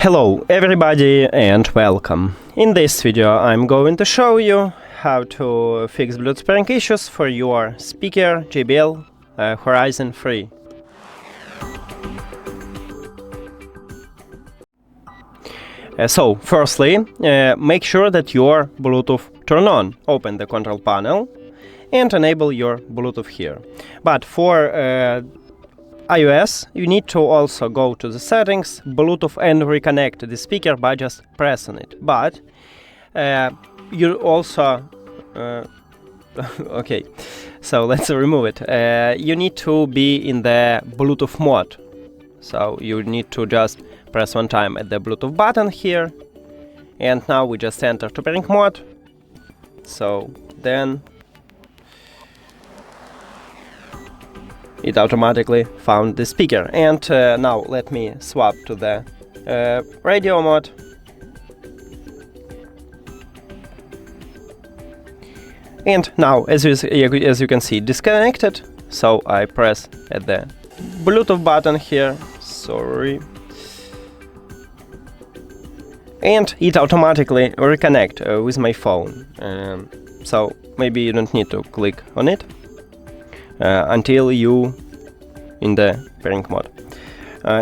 Hello everybody and welcome. In this video I'm going to show you how to fix Bluetooth pairing issues for your speaker JBL Horizon 3. So firstly, make sure that your Bluetooth turn on. Open the control panel and enable your Bluetooth here. But for iOS, you need to also go to the settings, Bluetooth, and reconnect the speaker by just pressing it. But you also okay, so let's remove it. You need to be in the Bluetooth mode. So you need to just press one time at the Bluetooth button here, and now we just enter to pairing mode. So then it automatically found the speaker. And now let me swap to the radio mode. And now, as you can see, disconnected. So I press at the Bluetooth button here. Sorry. And it automatically reconnect with my phone. So maybe you don't need to click on it until you in the pairing mode,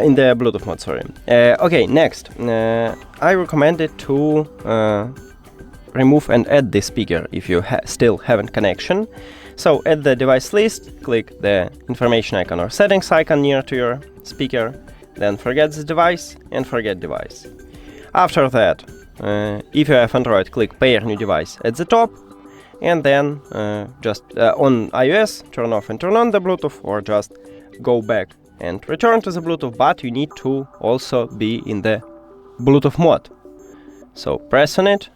in the Bluetooth mode, sorry. Okay, next, I recommend it to remove and add the speaker if you still haven't connection. So at the device list, click the information icon or settings icon near to your speaker, then forget this device and forget device. After that, if you have Android, click pair new device at the top, and then just on iOS, turn off and turn on the Bluetooth, or just go back and return to the Bluetooth, but you need to also be in the Bluetooth mode. So press on it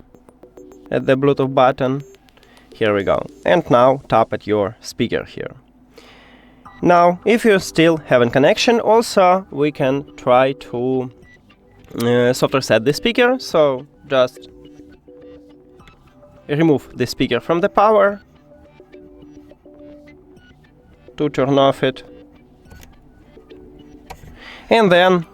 at the Bluetooth button, here we go, and now tap at your speaker here. Now, if you still haven't connection, also we can try to soft reset the speaker, so just remove the speaker from the power to turn off it, and then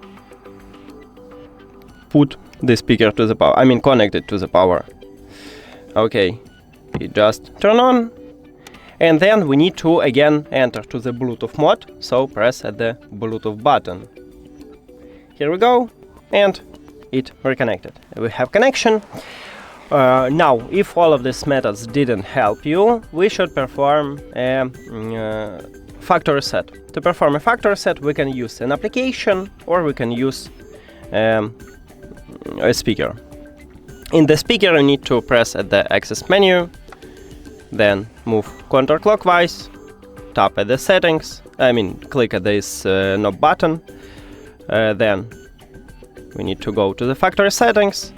put the speaker to the power, connect it to the power. Okay, it just turn on, and then we need to again enter to the Bluetooth mode, so press at the Bluetooth button. Here we go, and it reconnected. We have connection. Now, if all of these methods didn't help you, we should perform a factory reset. To perform a factory reset, we can use an application or we can use a speaker. In the speaker, you need to press at the access menu, then move counterclockwise, tap at the settings, click at this knob button, then we need to go to the factory settings,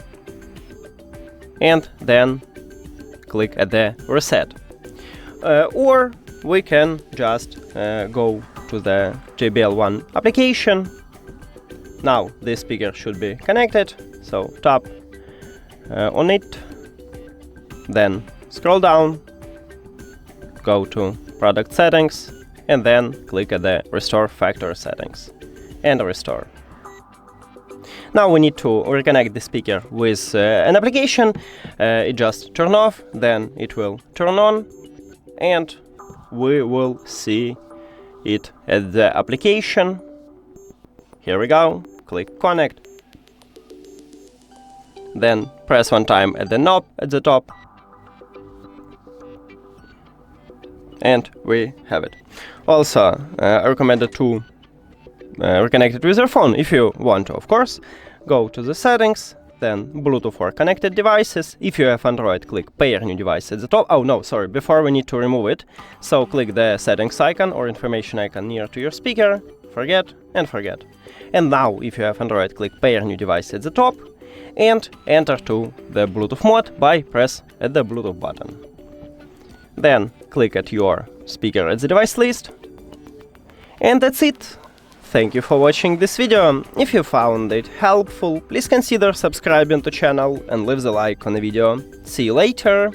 and then click at the reset. Or we can just go to the JBL One application. Now this speaker should be connected, so tap on it, then scroll down, go to product settings, and then click at the restore factory settings and restore. Now we need to reconnect the speaker with an application. It just turn off, then it will turn on, and we will see it at the application. Here we go, click connect, then press one time at the knob at the top, and we have it. Also, I recommend it to reconnect it with your phone if you want to, of course. Go to the settings, then Bluetooth or connected devices. If you have Android, click pair new device at the top. Oh no, sorry, before we need to remove it. So click the settings icon or information icon near to your speaker, forget and forget. And now, if you have Android, click pair new device at the top and enter to the Bluetooth mode by press at the Bluetooth button. Then click at your speaker at the device list, and that's it. Thank you for watching this video. If you found it helpful, please consider subscribing to the channel and leave the like on the video. See you later!